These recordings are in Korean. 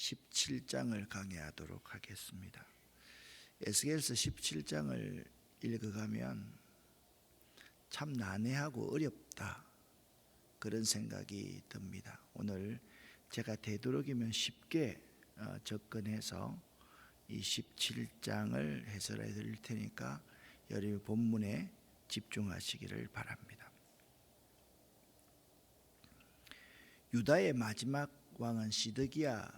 17장을 강의하도록 하겠습니다. 에스겔서 17장을 읽어가면 참 난해하고 어렵다, 그런 생각이 듭니다. 오늘 제가 되도록이면 쉽게 접근해서 이 17장을 해설해 드릴 테니까 여러분 본문에 집중하시기를 바랍니다. 유다의 마지막 왕은 시드기야였습니다.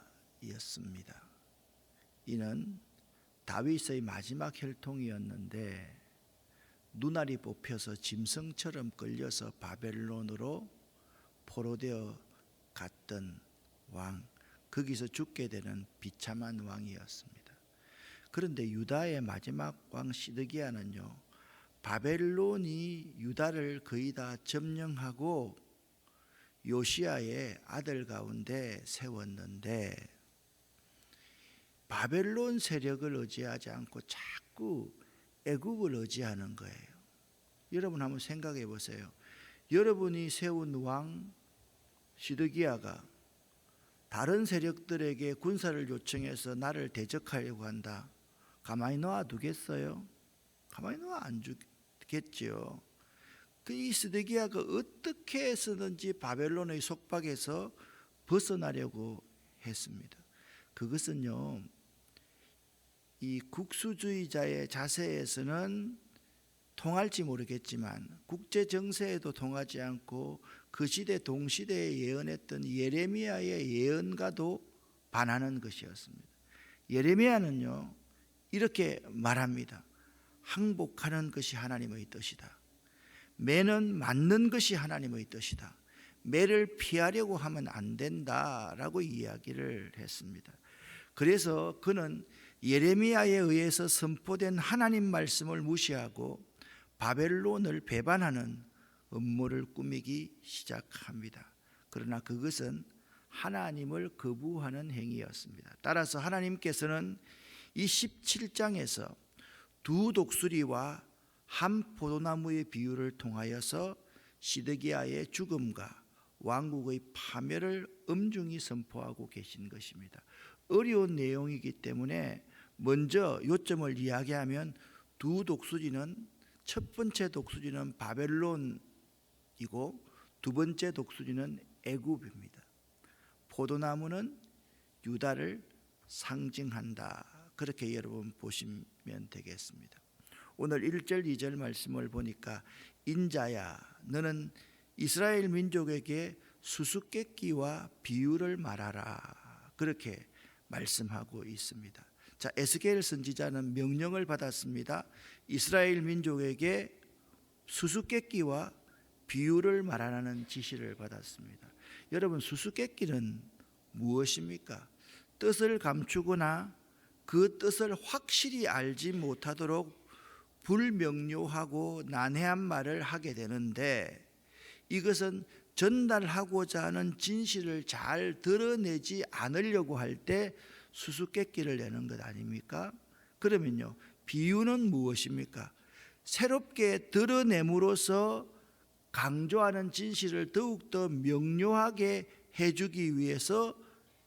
이는 다윗의 마지막 혈통이었는데 눈알이 뽑혀서 짐승처럼 끌려서 바벨론으로 포로되어 갔던 왕, 거기서 죽게 되는 비참한 왕이었습니다. 그런데 유다의 마지막 왕 시드기야는요, 바벨론이 유다를 거의 다 점령하고 요시야의 아들 가운데 세웠는데 바벨론 세력을 의지하지 않고 자꾸 애굽을 의지하는 거예요. 여러분 한번 생각해 보세요. 여러분이 세운 왕 시드기야가 다른 세력들에게 군사를 요청해서 나를 대적하려고 한다. 가만히 놔두겠어요? 가만히 놔 안 두겠죠. 이 시드기야가 어떻게 해서든지 바벨론의 속박에서 벗어나려고 했습니다. 그것은요, 이 국수주의자의 자세에서는 통할지 모르겠지만 국제 정세에도 통하지 않고 그 시대 동시대에 예언했던 예레미야의 예언과도 반하는 것이었습니다. 예레미야는요, 이렇게 말합니다. 항복하는 것이 하나님의 뜻이다. 매는 맞는 것이 하나님의 뜻이다. 매를 피하려고 하면 안 된다라고 이야기를 했습니다. 그래서 그는 예레미야에 의해서 선포된 하나님 말씀을 무시하고 바벨론을 배반하는 음모를 꾸미기 시작합니다. 그러나 그것은 하나님을 거부하는 행위였습니다. 따라서 하나님께서는 이 17장에서 두 독수리와 한 포도나무의 비유를 통하여서 시드기야의 죽음과 왕국의 파멸을 엄중히 선포하고 계신 것입니다. 어려운 내용이기 때문에 먼저 요점을 이야기하면 두 독수리는, 첫 번째 독수리는 바벨론이고 두 번째 독수리는 애굽입니다. 포도나무는 유다를 상징한다, 그렇게 여러분 보시면 되겠습니다. 오늘 1절 2절 말씀을 보니까 인자야 너는 이스라엘 민족에게 수수께끼와 비유를 말하라, 그렇게 말씀하고 있습니다. 자, 에스겔 선지자는 명령을 받았습니다. 이스라엘 민족에게 수수께끼와 비유를 말하라는 지시를 받았습니다. 여러분, 수수께끼는 무엇입니까? 뜻을 감추거나 그 뜻을 확실히 알지 못하도록 불명료하고 난해한 말을 하게 되는데, 이것은 전달하고자 하는 진실을 잘 드러내지 않으려고 할 때 수수께끼를 내는 것 아닙니까? 그러면요, 비유는 무엇입니까? 새롭게 드러냄으로써 강조하는 진실을 더욱더 명료하게 해주기 위해서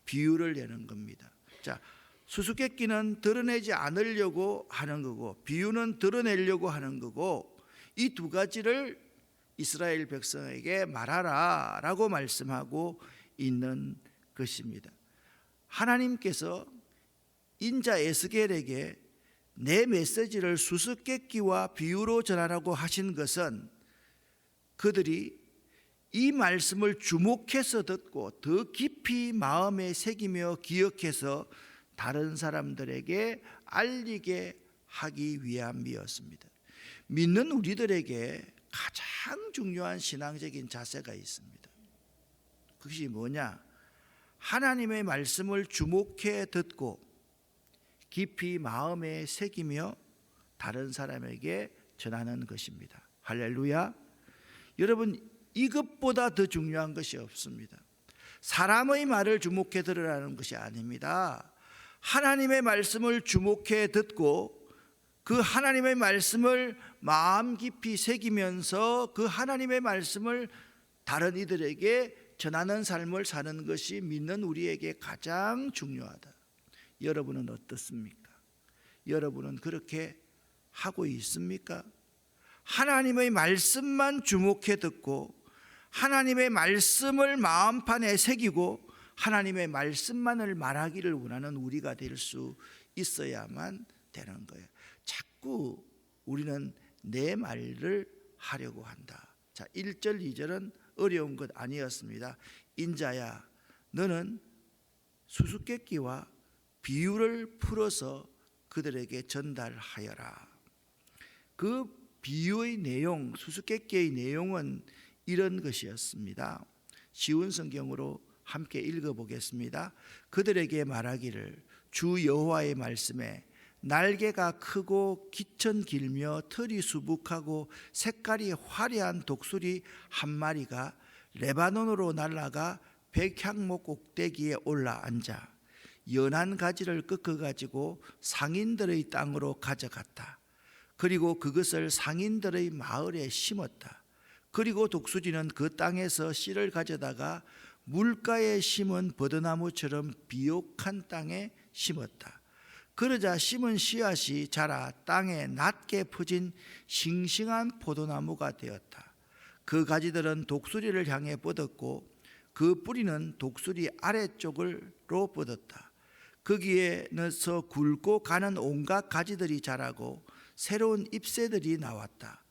비유를 내는 겁니다. 자, 수수께끼는 드러내지 않으려고 하는 거고 비유는 드러내려고 하는 거고, 이 두 가지를 이스라엘 백성에게 말하라 라고 말씀하고 있는 것입니다. 하나님께서 인자 에스겔에게 내 메시지를 수수께끼와 비유로 전하라고 하신 것은 그들이 이 말씀을 주목해서 듣고 더 깊이 마음에 새기며 기억해서 다른 사람들에게 알리게 하기 위함이었습니다. 믿는 우리들에게 가장 중요한 신앙적인 자세가 있습니다. 그것이 뭐냐? 하나님의 말씀을 주목해 듣고 깊이 마음에 새기며 다른 사람에게 전하는 것입니다. 할렐루야. 여러분, 이것보다 더 중요한 것이 없습니다. 사람의 말을 주목해 들으라는 것이 아닙니다. 하나님의 말씀을 주목해 듣고 그 하나님의 말씀을 마음 깊이 새기면서 그 하나님의 말씀을 다른 이들에게 전하는 삶을 사는 것이 믿는 우리에게 가장 중요하다. 여러분은 어떻습니까? 여러분은 그렇게 하고 있습니까? 하나님의 말씀만 주목해 듣고 하나님의 말씀을 마음판에 새기고 하나님의 말씀만을 말하기를 원하는 우리가 될 수 있어야만 되는 거예요. 자꾸 우리는 내 말을 하려고 한다. 자, 1절 2절은 어려운 것 아니었습니다. 인자야 너는 수수께끼와 비유를 풀어서 그들에게 전달하여라. 그 비유의 내용, 수수께끼의 내용은 이런 것이었습니다. 쉬운 성경으로 함께 읽어보겠습니다. 그들에게 말하기를 주 여호와의 말씀에 날개가 크고 기천 길며 털이 수북하고 색깔이 화려한 독수리 한 마리가 레바논으로 날아가 백향목 꼭대기에 올라 앉아 연한 가지를 꺾어가지고 상인들의 땅으로 가져갔다. 그리고 그것을 상인들의 마을에 심었다. 그리고 독수리는 그 땅에서 씨를 가져다가 물가에 심은 버드나무처럼 비옥한 땅에 심었다. 그러자 심은 씨앗이 자라 땅에 낮게 퍼진 싱싱한 포도나무가 되었다. 그 가지들은 독수리를 향해 뻗었고 그 뿌리는 독수리 아래쪽으로 뻗었다. 거기에서 굵고 가는 온갖 가지들이 자라고 새로운 잎새들이 나왔다.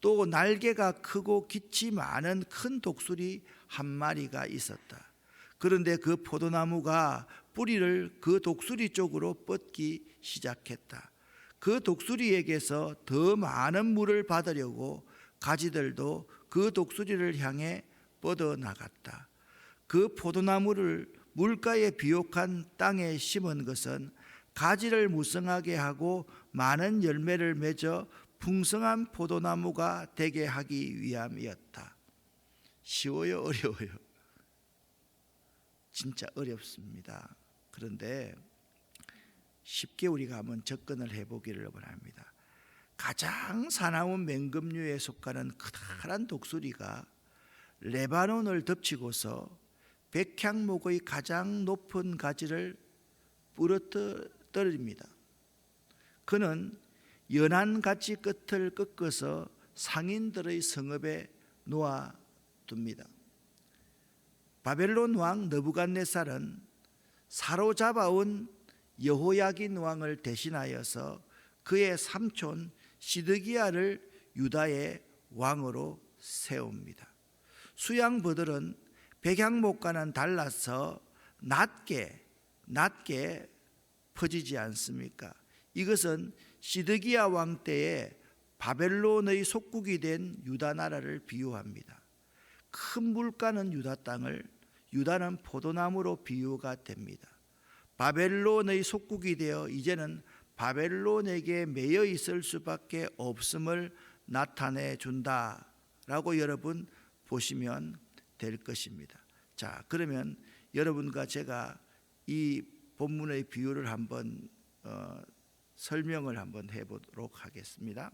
또 날개가 크고 깃이 많은 큰 독수리 한 마리가 있었다. 그런데 그 포도나무가 뿌리를 그 독수리 쪽으로 뻗기 시작했다. 그 독수리에게서 더 많은 물을 받으려고 가지들도 그 독수리를 향해 뻗어나갔다. 그 포도나무를 물가에 비옥한 땅에 심은 것은 가지를 무성하게 하고 많은 열매를 맺어 풍성한 포도나무가 되게 하기 위함이었다. 쉬워요? 어려워요? 진짜 어렵습니다. 그런데 쉽게 우리가 한번 접근을 해보기를 원합니다. 가장 사나운 맹금류에 속하는 커다란 독수리가 레바논을 덮치고서 백향목의 가장 높은 가지를 부러뜨립니다. 그는 연한 가지 끝을 꺾어서 상인들의 성읍에 놓아둡니다. 바벨론 왕 느부갓네살은 사로잡아온 여호야긴 왕을 대신하여서 그의 삼촌 시드기야를 유다의 왕으로 세웁니다. 수양버들은 백향목과는 달라서 낮게 퍼지지 않습니까? 이것은 시드기야 왕 때에 바벨론의 속국이 된 유다 나라를 비유합니다. 큰 물가는 유다 땅을, 유다는 포도나무로 비유가 됩니다. 바벨론의 속국이 되어 이제는 바벨론에게 매여 있을 수밖에 없음을 나타내 준다라고 여러분 보시면 될 것입니다. 자, 그러면 여러분과 제가 이 본문의 비유를 한번 설명을 한번 해보도록 하겠습니다.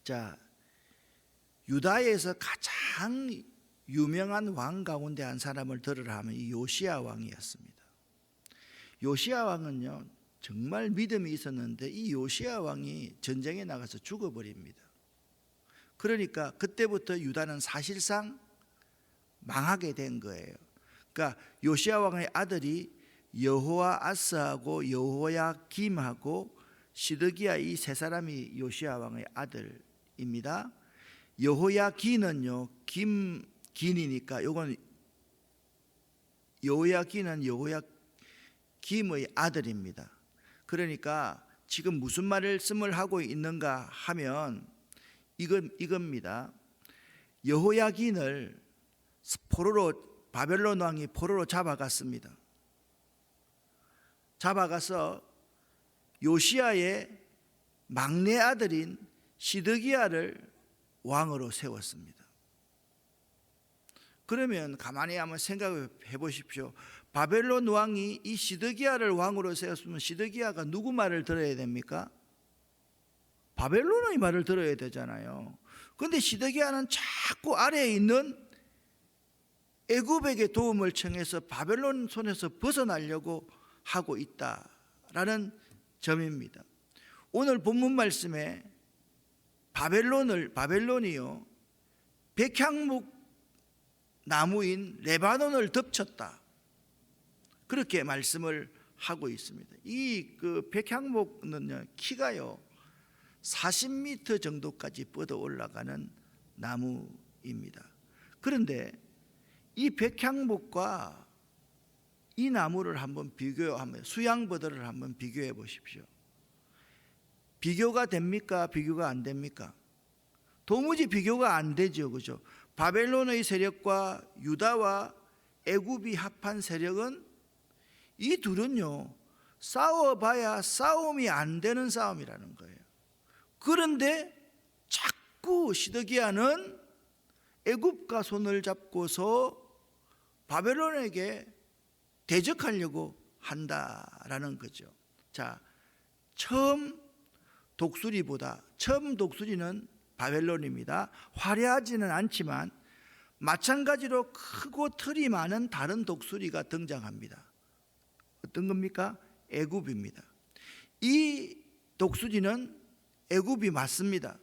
자, 유다에서 가장 유명한 왕 가운데 한 사람을 들으라 하면 이 요시야 왕이었습니다. 요시야 왕은요 정말 믿음이 있었는데 이 요시야 왕이 전쟁에 나가서 죽어버립니다. 그러니까 그때부터 유다는 사실상 망하게 된 거예요. 그러니까 요시야 왕의 아들이 여호아스하고 여호야김하고 시드기야 이 세 사람이 요시야 왕의 아들입니다. 여호야긴은요 긴이니까 요건 여호야긴은 여호야김의 아들입니다. 그러니까 지금 무슨 말씀을 하고 있는가 하면 이겁니다. 여호야긴을 바벨론 왕이 포로로 잡아갔습니다. 잡아가서 요시야의 막내 아들인 시드기야를 왕으로 세웠습니다. 그러면 가만히 한번 생각해 보십시오. 바벨론 왕이 이 시드기야를 왕으로 세웠으면 시드기야가 누구 말을 들어야 됩니까? 바벨론의 말을 들어야 되잖아요. 그런데 시드기야는 자꾸 아래에 있는 애굽에게 도움을 청해서 바벨론 손에서 벗어나려고 하고 있다라는 점입니다. 오늘 본문 말씀에 바벨론이요 백향목 나무인 레바논을 덮쳤다, 그렇게 말씀을 하고 있습니다. 이 백향목은요 키가요 40m 정도까지 뻗어 올라가는 나무입니다. 그런데 이 백향목과 이 나무를 한번 비교하면, 수양버들을 한번 비교해 보십시오. 비교가 됩니까? 비교가 안 됩니까? 도무지 비교가 안 되죠, 그죠? 바벨론의 세력과 유다와 애굽이 합한 세력은, 이 둘은요 싸워봐야 싸움이 안 되는 싸움이라는 거예요. 그런데 자꾸 시드기야는 애굽과 손을 잡고서 바벨론에게 대적하려고 한다라는 거죠. 자, 처음 독수리는 바벨론입니다. 화려하지는 않지만 마찬가지로 크고 털이 많은 다른 독수리가 등장합니다. 어떤 겁니까? 애굽입니다. 이 독수리는 애굽이 맞습니다.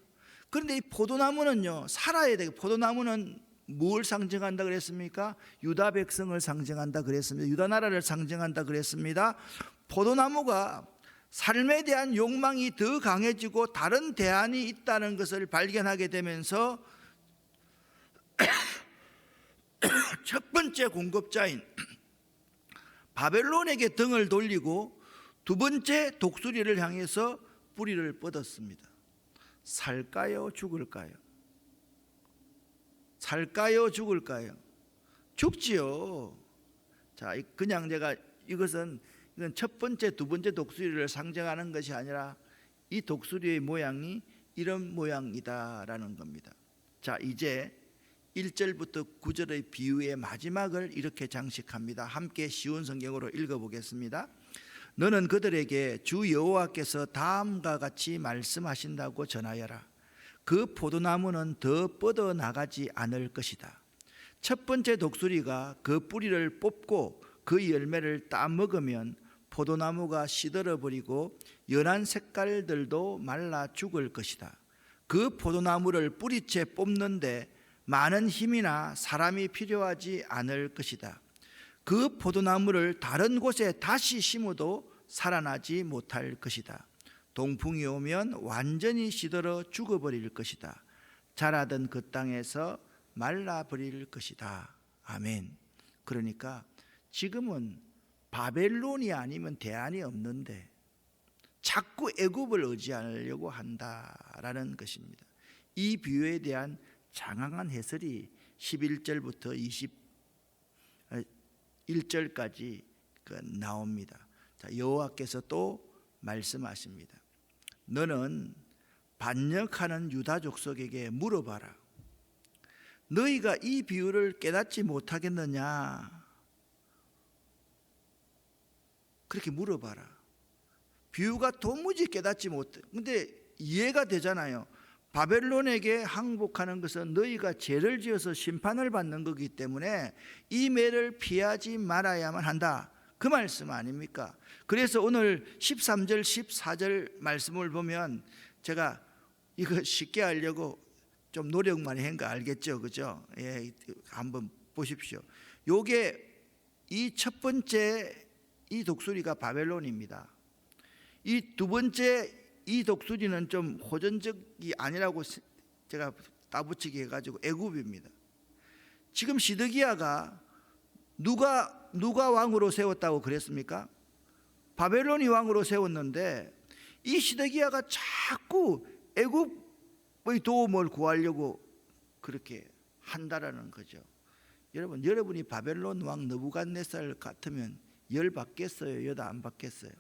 그런데 이 포도나무는요 살아야 되고, 포도나무는 뭘 상징한다 그랬습니까? 유다 백성을 상징한다 그랬습니다. 유다 나라를 상징한다 그랬습니다. 포도나무가 삶에 대한 욕망이 더 강해지고 다른 대안이 있다는 것을 발견하게 되면서 첫 번째 공급자인 바벨론에게 등을 돌리고 두 번째 독수리를 향해서 뿌리를 뻗었습니다. 살까요? 죽을까요? 살까요? 죽을까요? 죽지요. 자, 그냥 이건 첫 번째, 두 번째 독수리를 상징하는 것이 아니라 이 독수리의 모양이 이런 모양이다라는 겁니다. 자, 이제 1절부터 9절의 비유의 마지막을 이렇게 장식합니다. 함께 쉬운 성경으로 읽어보겠습니다. 너는 그들에게 주 여호와께서 다음과 같이 말씀하신다고 전하여라. 그 포도나무는 더 뻗어나가지 않을 것이다. 첫 번째 독수리가 그 뿌리를 뽑고 그 열매를 따먹으면 포도나무가 시들어버리고 연한 색깔들도 말라 죽을 것이다. 그 포도나무를 뿌리채 뽑는데 많은 힘이나 사람이 필요하지 않을 것이다. 그 포도나무를 다른 곳에 다시 심어도 살아나지 못할 것이다. 동풍이 오면 완전히 시들어 죽어버릴 것이다. 자라던 그 땅에서 말라버릴 것이다. 아멘. 그러니까 지금은 바벨론이 아니면 대안이 없는데 자꾸 애굽을 의지하려고 한다라는 것입니다. 이 비유에 대한 장황한 해설이 11절부터 21절까지 나옵니다. 자, 여호와께서 또 말씀하십니다. 너는 반역하는 유다 족속에게 물어봐라. 너희가 이 비유를 깨닫지 못하겠느냐? 그렇게 물어봐라. 비유가 도무지 깨닫지 못해. 근데 이해가 되잖아요. 바벨론에게 항복하는 것은 너희가 죄를 지어서 심판을 받는 거기 때문에 이 매를 피하지 말아야만 한다, 그 말씀 아닙니까? 그래서 오늘 13절 14절 말씀을 보면, 제가 이거 쉽게 하려고 좀 노력 많이 한 거 알겠죠, 그죠? 예, 한번 보십시오. 요게 이 첫 번째 이 독수리가 바벨론입니다. 이 두 번째 이 독수리는 좀 호전적이 아니라고 제가 따붙이게 해가지고 애굽입니다. 지금 시드기야가 누가 왕으로 세웠다고 그랬습니까? 바벨론이 왕으로 세웠는데 이 시드기야가 자꾸 애굽의 도움을 구하려고 그렇게 한다라는 거죠. 여러분이 바벨론 왕 느부갓네살 같으면 열 받겠어요? 여다 안 받겠어요?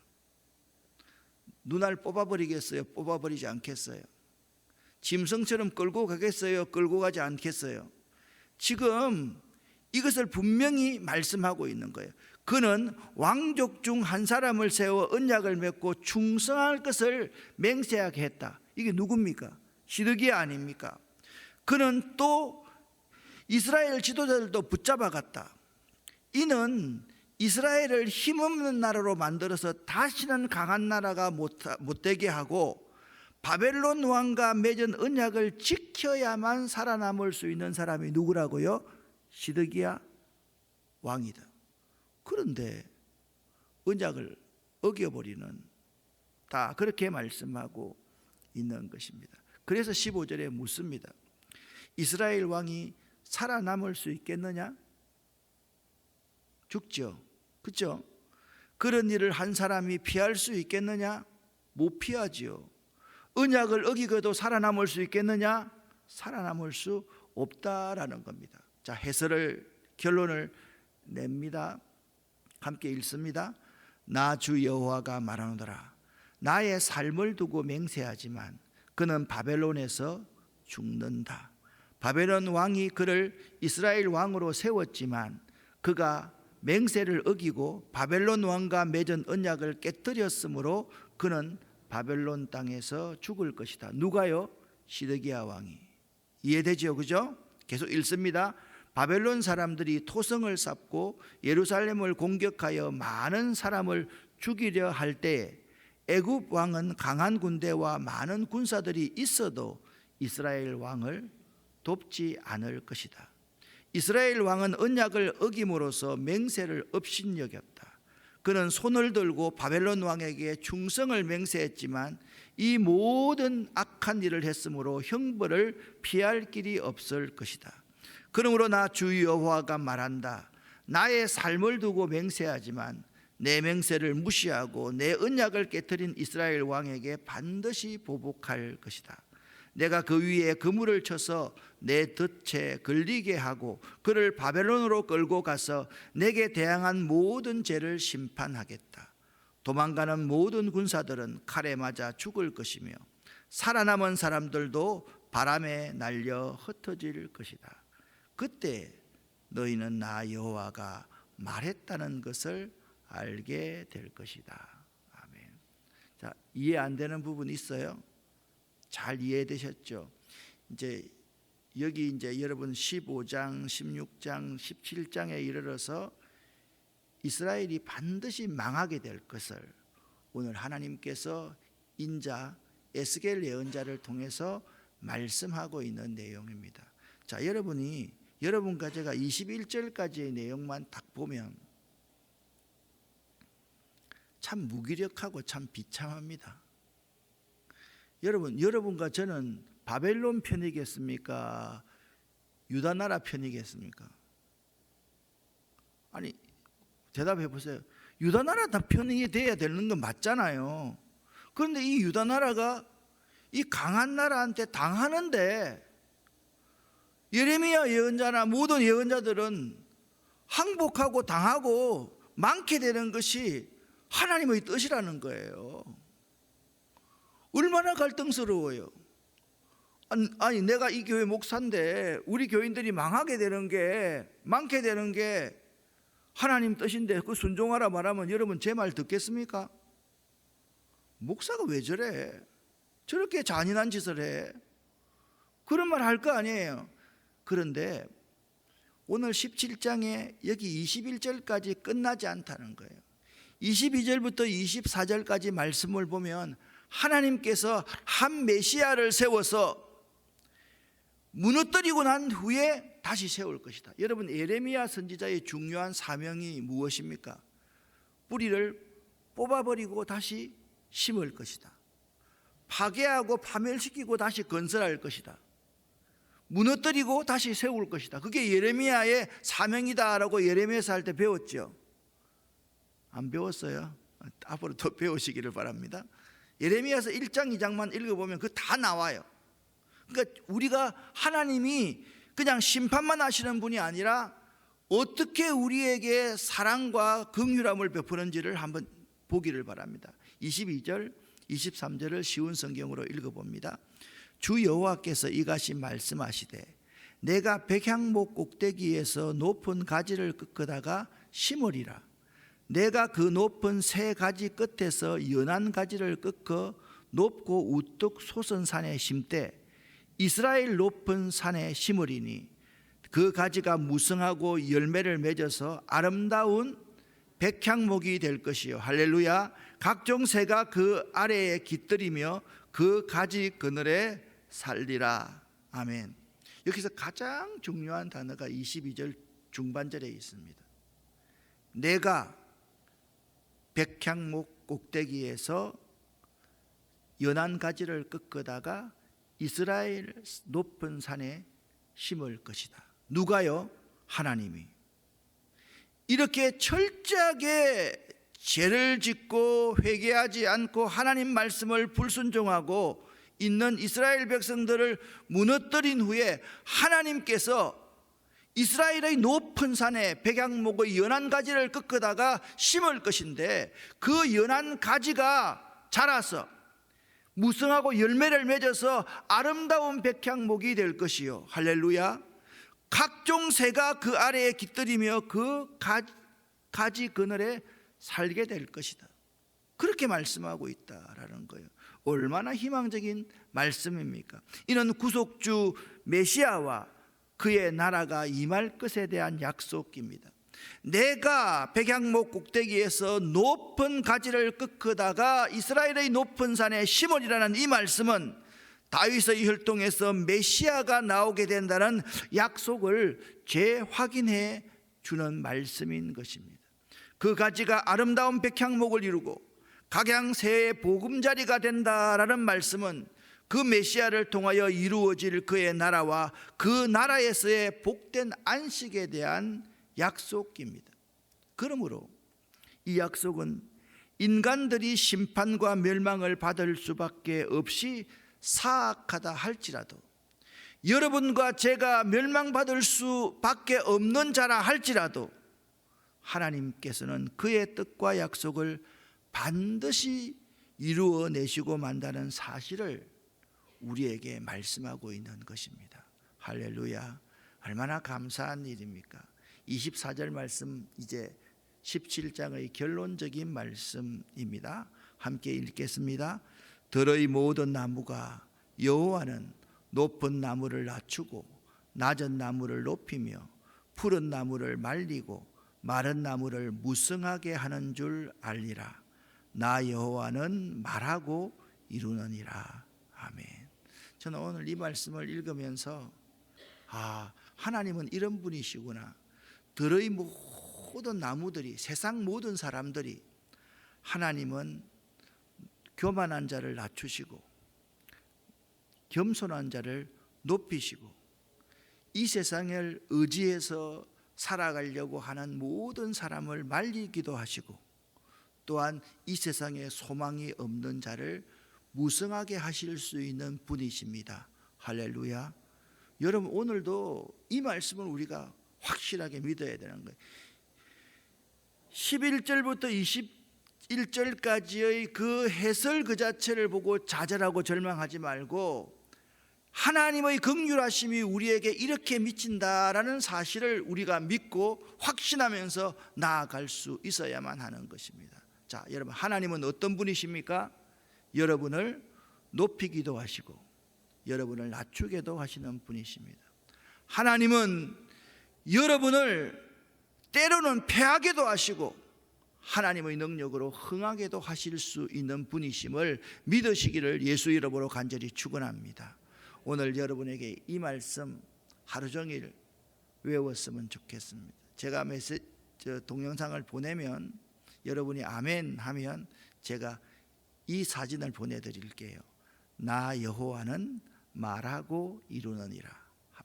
눈알 뽑아버리겠어요? 뽑아버리지 않겠어요? 짐승처럼 끌고 가겠어요? 끌고 가지 않겠어요? 지금 이것을 분명히 말씀하고 있는 거예요. 그는 왕족 중 한 사람을 세워 언약을 맺고 충성할 것을 맹세하게 했다. 이게 누굽니까? 시드기야 아닙니까? 그는 또 이스라엘 지도자들도 붙잡아갔다. 이는 이스라엘을 힘없는 나라로 만들어서 다시는 강한 나라가 못되게 하고 바벨론 왕과 맺은 언약을 지켜야만 살아남을 수 있는 사람이 누구라고요? 시드기야 왕이다. 그런데 언약을 어겨버리는, 다 그렇게 말씀하고 있는 것입니다. 그래서 15절에 묻습니다. 이스라엘 왕이 살아남을 수 있겠느냐? 죽죠. 그렇죠? 그런 일을 한 사람이 피할 수 있겠느냐? 못 피하지요. 언약을 어기고도 살아남을 수 있겠느냐? 살아남을 수 없다라는 겁니다. 자, 결론을 냅니다. 함께 읽습니다. 나 주 여호와가 말하노라. 나의 삶을 두고 맹세하지만 그는 바벨론에서 죽는다. 바벨론 왕이 그를 이스라엘 왕으로 세웠지만 그가 맹세를 어기고 바벨론 왕과 맺은 언약을 깨뜨렸으므로 그는 바벨론 땅에서 죽을 것이다. 누가요? 시드기야 왕이. 이해되죠? 그죠? 계속 읽습니다. 바벨론 사람들이 토성을 쌓고 예루살렘을 공격하여 많은 사람을 죽이려 할 때에 애굽 왕은 강한 군대와 많은 군사들이 있어도 이스라엘 왕을 돕지 않을 것이다. 이스라엘 왕은 언약을 어김으로써 맹세를 업신여겼다. 그는 손을 들고 바벨론 왕에게 충성을 맹세했지만 이 모든 악한 일을 했으므로 형벌을 피할 길이 없을 것이다. 그러므로 나 주 여호와가 말한다. 나의 삶을 두고 맹세하지만 내 맹세를 무시하고 내 언약을 깨뜨린 이스라엘 왕에게 반드시 보복할 것이다. 내가 그 위에 그물을 쳐서 내 덫에 걸리게 하고 그를 바벨론으로 끌고 가서 내게 대항한 모든 죄를 심판하겠다. 도망가는 모든 군사들은 칼에 맞아 죽을 것이며 살아남은 사람들도 바람에 날려 흩어질 것이다. 그때 너희는 나 여호와가 말했다는 것을 알게 될 것이다. 아멘. 자, 이해 안 되는 부분 있어요? 잘 이해되셨죠? 여기 여러분 15장, 16장, 17장에 이르러서 이스라엘이 반드시 망하게 될 것을 오늘 하나님께서 인자 에스겔 예언자를 통해서 말씀하고 있는 내용입니다. 자, 여러분과 제가 21절까지의 내용만 딱 보면 참 무기력하고 참 비참합니다. 여러분과 저는 바벨론 편이겠습니까? 유다 나라 편이겠습니까? 아니, 대답해 보세요. 유다 나라 편이 돼야 되는 건 맞잖아요. 그런데 이 유다 나라가 이 강한 나라한테 당하는데 예레미야 예언자나 모든 예언자들은 항복하고 당하고 많게 되는 것이 하나님의 뜻이라는 거예요. 얼마나 갈등스러워요. 아니 내가 이 교회 목사인데 우리 교인들이 망하게 되는 게, 많게 되는 게 하나님 뜻인데 그 순종하라 말하면 여러분 제 말 듣겠습니까? 목사가 왜 저래? 저렇게 잔인한 짓을 해? 그런 말 할 거 아니에요. 그런데 오늘 17장에 여기 21절까지 끝나지 않다는 거예요. 22절부터 24절까지 말씀을 보면 하나님께서 한 메시아를 세워서 무너뜨리고 난 후에 다시 세울 것이다. 여러분, 예레미야 선지자의 중요한 사명이 무엇입니까? 뿌리를 뽑아버리고 다시 심을 것이다. 파괴하고 파멸시키고 다시 건설할 것이다. 무너뜨리고 다시 세울 것이다. 그게 예레미야의 사명이다라고 예레미야서 할 때 배웠죠. 안 배웠어요? 앞으로 더 배우시기를 바랍니다. 예레미야서 1장 2장만 읽어보면 그거 다 나와요. 그러니까 우리가 하나님이 그냥 심판만 하시는 분이 아니라 어떻게 우리에게 사랑과 긍휼함을 베푸는지를 한번 보기를 바랍니다. 22절 23절을 쉬운 성경으로 읽어봅니다. 주 여호와께서 이같이 말씀하시되 내가 백향목 꼭대기에서 높은 가지를 꺾다가 심으리라. 내가 그 높은 새 가지 끝에서 연한 가지를 꺾어 높고 우뚝 솟은 산에 심되 이스라엘 높은 산에 심으리니 그 가지가 무성하고 열매를 맺어서 아름다운 백향목이 될 것이요. 할렐루야. 각종 새가 그 아래에 깃들이며 그 가지 그늘에 살리라. 아멘. 여기서 가장 중요한 단어가 22절 중반절에 있습니다. 내가 백향목 꼭대기에서 연한 가지를 꺾어다가 이스라엘 높은 산에 심을 것이다. 누가요? 하나님이. 이렇게 철저하게 죄를 짓고 회개하지 않고 하나님 말씀을 불순종하고 있는 이스라엘 백성들을 무너뜨린 후에 하나님께서 이스라엘의 높은 산에 백향목의 연한 가지를 꺾어다가 심을 것인데, 그 연한 가지가 자라서 무성하고 열매를 맺어서 아름다운 백향목이 될 것이요. 할렐루야. 각종 새가 그 아래에 깃들이며 그 가지 그늘에 살게 될 것이다. 그렇게 말씀하고 있다라는 거예요. 얼마나 희망적인 말씀입니까? 이는 구속주 메시아와 그의 나라가 임할 것에 대한 약속입니다. 내가 백향목 꼭대기에서 높은 가지를 꺾어다가 이스라엘의 높은 산에 심으리라는 이 말씀은 다윗의 혈통에서 메시아가 나오게 된다는 약속을 재확인해 주는 말씀인 것입니다. 그 가지가 아름다운 백향목을 이루고 각양새의 보금자리가 된다라는 말씀은 그 메시아를 통하여 이루어질 그의 나라와 그 나라에서의 복된 안식에 대한 약속입니다. 그러므로 이 약속은 인간들이 심판과 멸망을 받을 수밖에 없이 사악하다 할지라도, 여러분과 제가 멸망받을 수밖에 없는 자라 할지라도 하나님께서는 그의 뜻과 약속을 반드시 이루어내시고 만다는 사실을 우리에게 말씀하고 있는 것입니다. 할렐루야. 얼마나 감사한 일입니까? 24절 말씀, 이제 17장의 결론적인 말씀입니다. 함께 읽겠습니다. 들의 모든 나무가 여호와는 높은 나무를 낮추고 낮은 나무를 높이며 푸른 나무를 말리고 마른 나무를 무성하게 하는 줄 알리라. 나 여호와는 말하고 이루느니라. 아멘. 저는 오늘 이 말씀을 읽으면서 하나님은 이런 분이시구나. 들의 모든 나무들이, 세상 모든 사람들이 하나님은 교만한 자를 낮추시고 겸손한 자를 높이시고 이 세상을 의지해서 살아가려고 하는 모든 사람을 말리기도 하시고, 또한 이 세상에 소망이 없는 자를 무성하게 하실 수 있는 분이십니다. 할렐루야. 여러분, 오늘도 이 말씀을 우리가 확실하게 믿어야 되는 거예요. 11절부터 21절까지의 그 해설 그 자체를 보고 좌절하고 절망하지 말고, 하나님의 긍휼하심이 우리에게 이렇게 미친다라는 사실을 우리가 믿고 확신하면서 나아갈 수 있어야만 하는 것입니다. 자, 여러분, 하나님은 어떤 분이십니까? 여러분을 높이기도 하시고 여러분을 낮추기도 하시는 분이십니다. 하나님은 여러분을 때로는 패하게도 하시고 하나님의 능력으로 흥하게도 하실 수 있는 분이심을 믿으시기를 예수 이름으로 간절히 축원합니다. 오늘 여러분에게 이 말씀 하루 종일 외웠으면 좋겠습니다. 제가 동영상을 보내면 여러분이 아멘 하면 제가 이 사진을 보내드릴게요. 나 여호와는 말하고 이루느니라.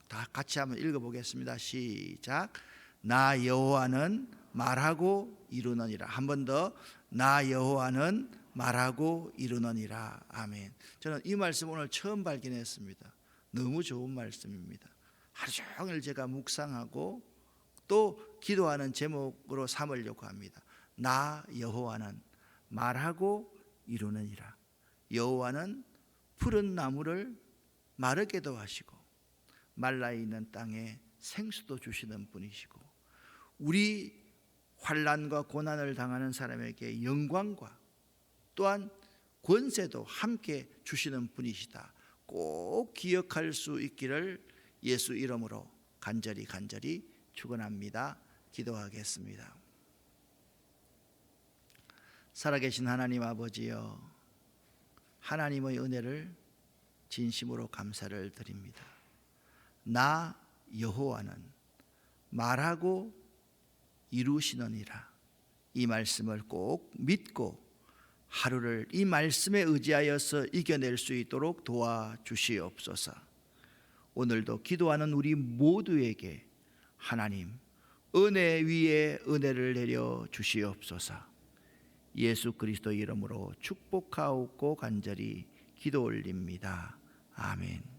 다 같이 한번 읽어보겠습니다. 시작. 나 여호와는 말하고 이루느니라. 한 번 더. 나 여호와는 말하고 이루느니라. 아멘. 저는 이 말씀 오늘 처음 발견했습니다. 너무 좋은 말씀입니다. 하루 종일 제가 묵상하고 또 기도하는 제목으로 삼으려고 합니다. 나 여호와는 말하고 이루느니라. 여호와는 푸른 나무를 마르게도 하시고 말라있는 땅에 생수도 주시는 분이시고, 우리 환난과 고난을 당하는 사람에게 영광과 또한 권세도 함께 주시는 분이시다. 꼭 기억할 수 있기를 예수 이름으로 간절히 축원합니다. 기도하겠습니다. 살아계신 하나님 아버지여, 하나님의 은혜를 진심으로 감사를 드립니다. 나 여호와는 말하고 이루시느니라. 이 말씀을 꼭 믿고 하루를 이 말씀에 의지하여서 이겨낼 수 있도록 도와주시옵소서. 오늘도 기도하는 우리 모두에게 하나님 은혜 위에 은혜를 내려 주시옵소서. 예수 그리스도 이름으로 축복하옵고 간절히 기도 올립니다. 아멘.